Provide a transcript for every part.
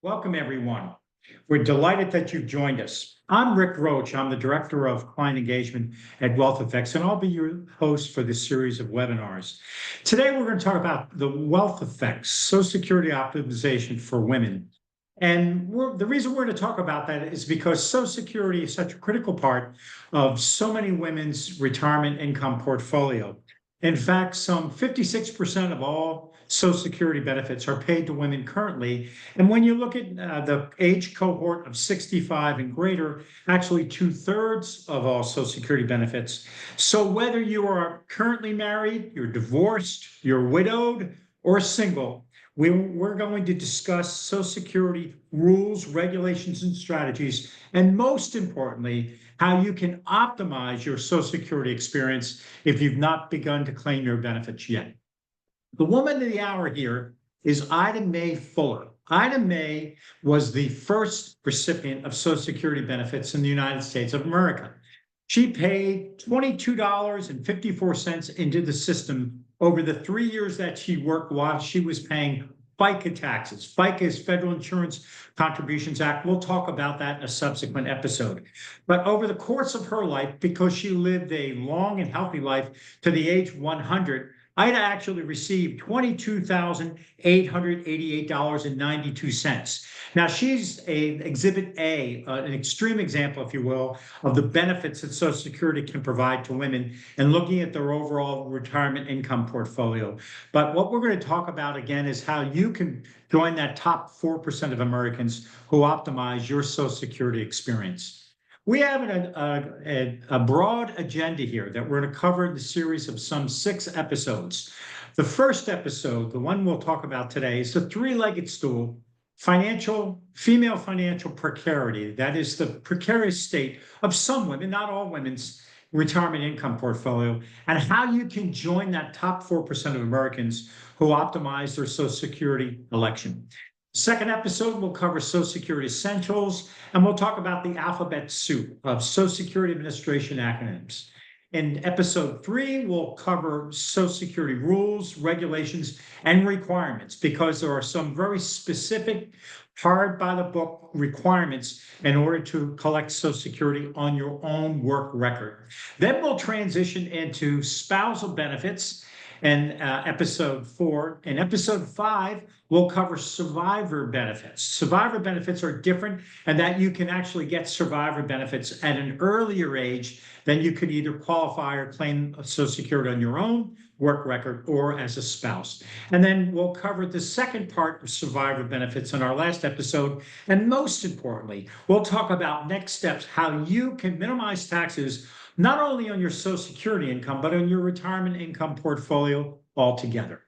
Welcome, everyone. We're delighted that you've joined us. I'm Rick Roach. I'm the Director of Client Engagement at Wealth Effects, and I'll be your host for this series of webinars. Today, we're going to talk about the wealth effects, Social Security optimization for women. And the reason we're going to talk about that is because Social Security is such a critical part of so many women's retirement income portfolio. In fact, some 56% of all Social Security benefits are paid to women currently. And when you look at the age cohort of 65 and greater, actually two-thirds of all Social Security benefits. So whether you are currently married, you're divorced, you're widowed, or single, we're going to discuss Social Security rules, regulations, and strategies, and most importantly, how you can optimize your Social Security experience if you've not begun to claim your benefits yet. The woman of the hour here is Ida Mae Fuller. Ida Mae was the first recipient of Social Security benefits in the United States of America. She paid $22.54 into the system over the 3 years that she worked while she was paying FICA taxes. FICA is Federal Insurance Contributions Act. We'll talk about that in a subsequent episode. But over the course of her life, because she lived a long and healthy life to the age 100, Ida actually received $22,888.92. Now, she's an Exhibit A, an extreme example, if you will, of the benefits that Social Security can provide to women and looking at their overall retirement income portfolio. But what we're going to talk about again is how you can join that top 4% of Americans who optimize your Social Security experience. We have a broad agenda here that we're going to cover in the series of some 6 episodes. The first episode, the one we'll talk about today, is the three-legged stool, female financial precarity. That is the precarious state of some women, not all women's retirement income portfolio, and how you can join that top 4% of Americans who optimize their Social Security election. Second episode, we'll cover Social Security essentials, and we'll talk about the alphabet soup of Social Security Administration acronyms. In episode 3, we'll cover Social Security rules, regulations, and requirements, because there are some very specific, hard-by-the-book requirements in order to collect Social Security on your own work record. Then we'll transition into spousal benefits in episode 4. In episode 5, we'll cover survivor benefits. Survivor benefits are different in that you can actually get survivor benefits at an earlier age than you could either qualify or claim Social Security on your own work record or as a spouse. And then we'll cover the second part of survivor benefits in our last episode. And most importantly, we'll talk about next steps, how you can minimize taxes not only on your Social Security income, but on your retirement income portfolio altogether.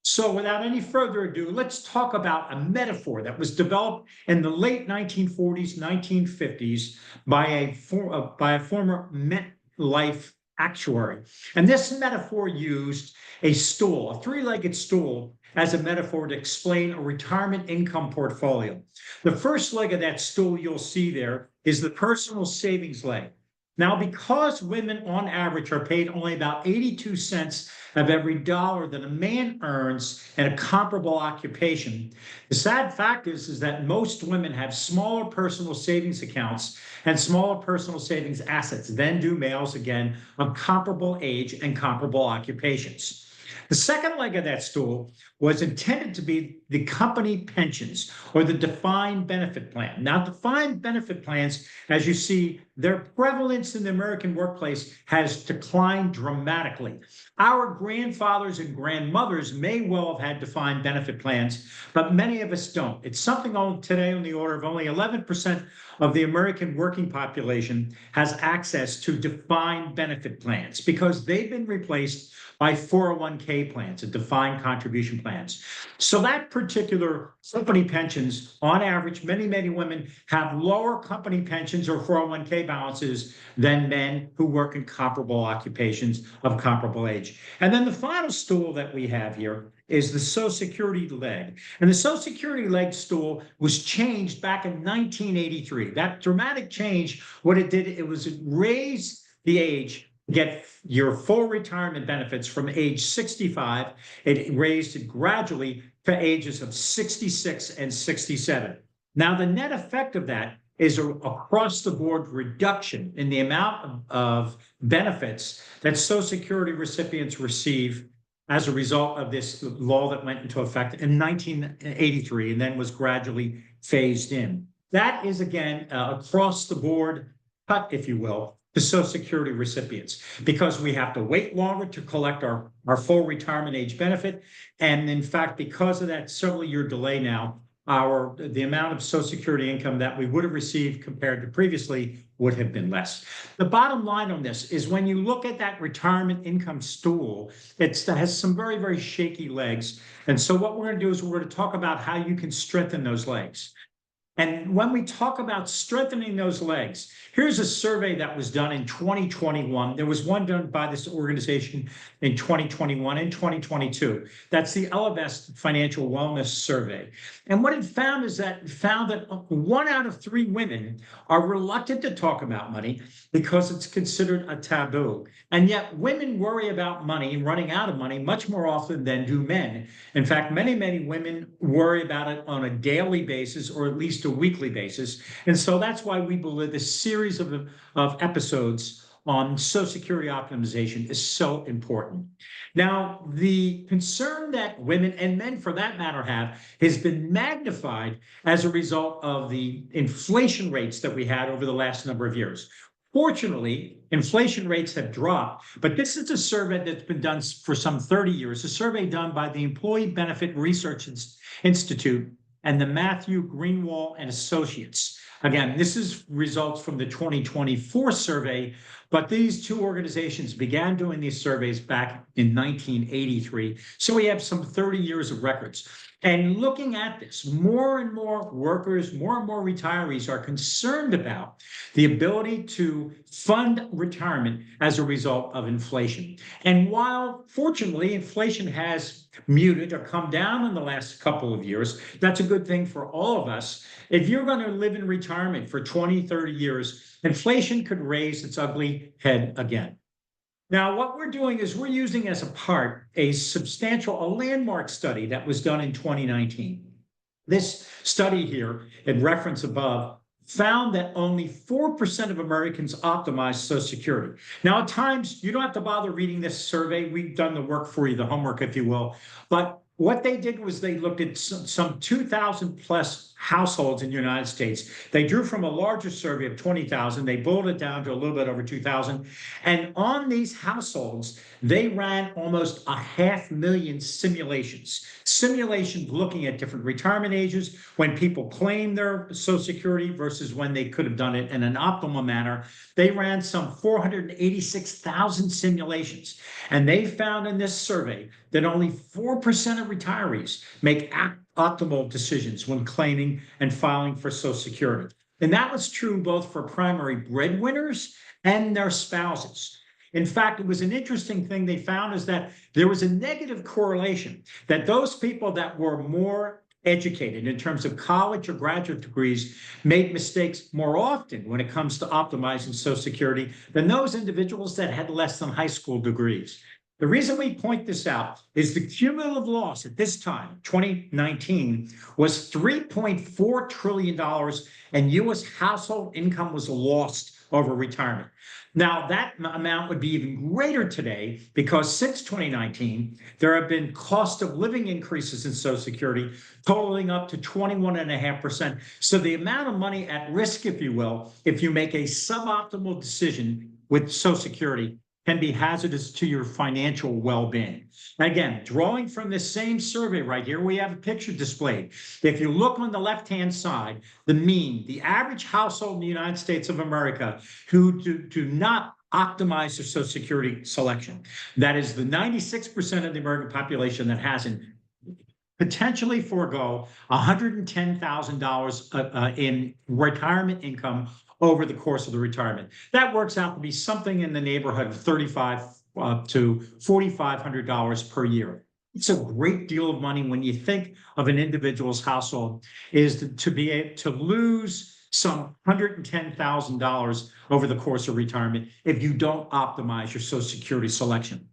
So without any further ado, let's talk about a metaphor that was developed in the late 1940s, 1950s by a former MetLife actuary. And this metaphor used a stool, a three-legged stool, as a metaphor to explain a retirement income portfolio. The first leg of that stool you'll see there is the personal savings leg. Now, because women on average are paid only about 82 cents of every dollar that a man earns in a comparable occupation, the sad fact is that most women have smaller personal savings accounts and smaller personal savings assets than do males, again, of comparable age and comparable occupations. The second leg of that stool was intended to be the company pensions or the defined benefit plan. Now, defined benefit plans, as you see, their prevalence in the American workplace has declined dramatically. Our grandfathers and grandmothers may well have had defined benefit plans, but many of us don't. It's something today on the order of only 11% of the American working population has access to defined benefit plans because they've been replaced by 401k plans and defined contribution plans. So that particular company pensions, on average, many women have lower company pensions or 401k balances than men who work in comparable occupations of comparable age. And then the final stool that we have here is the Social Security leg. And the Social Security leg stool was changed back in 1983. That dramatic change, what it did, it was raise the age get your full retirement benefits from age 65. It raised it gradually to ages of 66 and 67. Now, the net effect of that is a across the board reduction in the amount of benefits that Social Security recipients receive as a result of this law that went into effect in 1983 and then was gradually phased in. That is, again, across the board cut, if you will, to Social Security recipients because we have to wait longer to collect our full retirement age benefit. And in fact, because of that several year delay now, the amount of Social Security income that we would have received compared to previously would have been less. The bottom line on this is when you look at that retirement income stool, it has some very, very shaky legs. And so what we're going to do is we're going to talk about how you can strengthen those legs. And when we talk about strengthening those legs, here's a survey that was done in 2021. There was one done by this organization in 2021 and 2022. That's the Ellevest Financial Wellness Survey. And what it found is that it found that 1 out of 3 women are reluctant to talk about money because it's considered a taboo. And yet women worry about money and running out of money much more often than do men. In fact, many, many women worry about it on a daily basis or at least a weekly basis. And so that's why we believe this series of episodes on Social Security optimization is so important. Now, the concern that women and men for that matter have has been magnified as a result of the inflation rates that we had over the last number of years. Fortunately, inflation rates have dropped, but this is a survey that's been done for some 30 years, a survey done by the Employee Benefit Research Institute and the Matthew Greenwald and Associates. Again, this is results from the 2024 survey, but these two organizations began doing these surveys back in 1983. So we have some 30 years of records. And looking at this, more and more workers, more and more retirees are concerned about the ability to fund retirement as a result of inflation. And while fortunately inflation has muted or come down in the last couple of years, that's a good thing for all of us. If you're going to live in retirement for 20, 30 years, inflation could raise its ugly head again. Now, what we're doing is we're using as a part a landmark study that was done in 2019. This study here, in reference above, found that only 4% of Americans optimize Social Security. Now, at times, you don't have to bother reading this survey. We've done the work for you, the homework, if you will. But what they did was they looked at some 2,000 plus households in the United States. They drew from a larger survey of 20,000. They boiled it down to a little bit over 2,000. And on these households, they ran almost 500,000 simulations. Simulations looking at different retirement ages, when people claim their Social Security versus when they could have done it in an optimal manner. They ran some 486,000 simulations. And they found in this survey that only 4% of retirees make optimal decisions when claiming and filing for Social Security. And that was true both for primary breadwinners and their spouses. In fact, it was an interesting thing they found is that there was a negative correlation that those people that were more educated in terms of college or graduate degrees made mistakes more often when it comes to optimizing Social Security than those individuals that had less than high school degrees. The reason we point this out is the cumulative loss at this time, 2019, was $3.4 trillion, and U.S. household income was lost over retirement. Now, that amount would be even greater today because since 2019, there have been cost of living increases in Social Security totaling up to 21.5%. So the amount of money at risk, if you will, if you make a suboptimal decision with Social Security can be hazardous to your financial well-being. Again, drawing from this same survey right here, we have a picture displayed. If you look on the left-hand side, the average household in the United States of America who do not optimize their Social Security selection, that is the 96% of the American population that hasn't, potentially forego $110,000 in retirement income over the course of the retirement. That works out to be something in the neighborhood of $3,500 to $4,500 per year. It's a great deal of money when you think of an individual's household is to be able to lose some $110,000 over the course of retirement if you don't optimize your Social Security selection.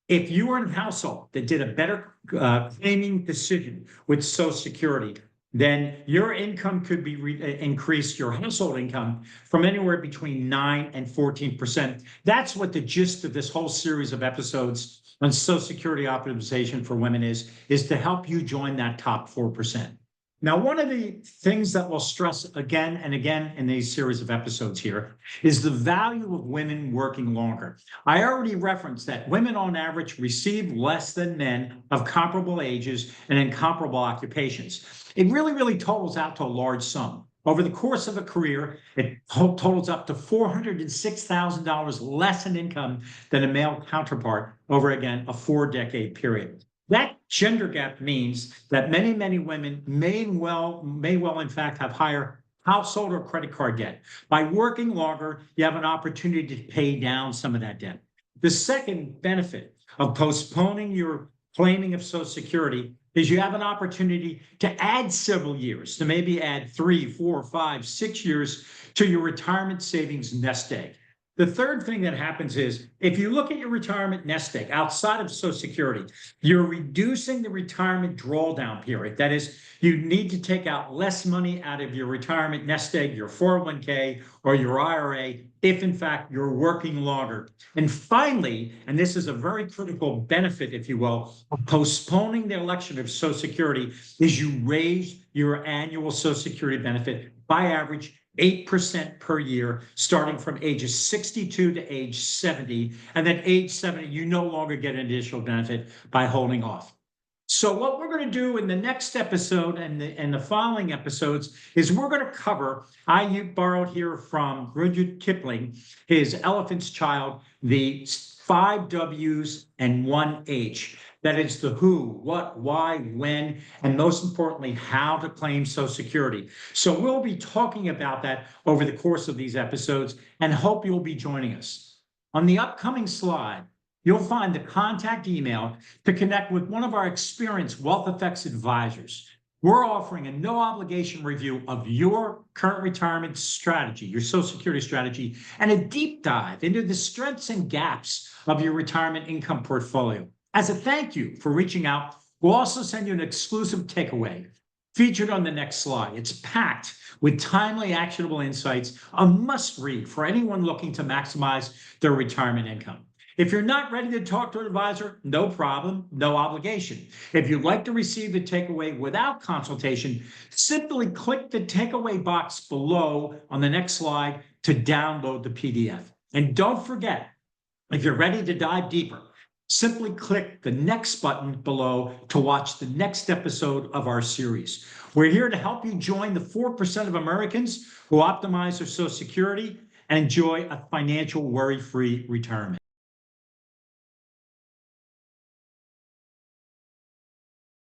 If you were in a household that did a better claiming decision with Social Security, then your income could be increased, your household income, from anywhere between 9 and 14%. That's what the gist of this whole series of episodes on Social Security optimization for women is to help you join that top 4%. Now, one of the things that we'll stress again and again in these series of episodes here is the value of women working longer. I already referenced that women on average receive less than men of comparable ages and in comparable occupations. It really totals out to a large sum. Over the course of a career, it totals up to $406,000 less in income than a male counterpart over, again, a 4-decade period. That gender gap means that many women may well, in fact, have higher household or credit card debt. By working longer, you have an opportunity to pay down some of that debt. The second benefit of postponing your claiming of Social Security is you have an opportunity to add several years, to maybe add 3, 4, 5, 6 years to your retirement savings nest egg. The third thing that happens is if you look at your retirement nest egg outside of Social Security, you're reducing the retirement drawdown period. That is, you need to take out less money out of your retirement nest egg, your 401k or your IRA, if in fact you're working longer. And finally, and this is a very critical benefit, if you will, of postponing the election of Social Security, is you raise your annual Social Security benefit by average 8% per year, starting from ages 62 to age 70. And then age 70, you no longer get an additional benefit by holding off. So what we're going to do in the next episode and the following episodes is we're going to cover, I borrowed here from Rudyard Kipling, his Elephant's Child, the 5 W's and 1 H. That is the who, what, why, when, and most importantly, how to claim Social Security. So we'll be talking about that over the course of these episodes and hope you'll be joining us. On the upcoming slide, you'll find the contact email to connect with one of our experienced Wealth Effects advisors. We're offering a no obligation review of your current retirement strategy, your Social Security strategy, and a deep dive into the strengths and gaps of your retirement income portfolio. As a thank you for reaching out, we'll also send you an exclusive takeaway featured on the next slide. It's packed with timely, actionable insights, a must read for anyone looking to maximize their retirement income. If you're not ready to talk to an advisor, no problem, no obligation. If you'd like to receive the takeaway without consultation, simply click the takeaway box below on the next slide to download the PDF. And don't forget, if you're ready to dive deeper, simply click the next button below to watch the next episode of our series. We're here to help you join the 4% of Americans who optimize their Social Security and enjoy a financial worry-free retirement.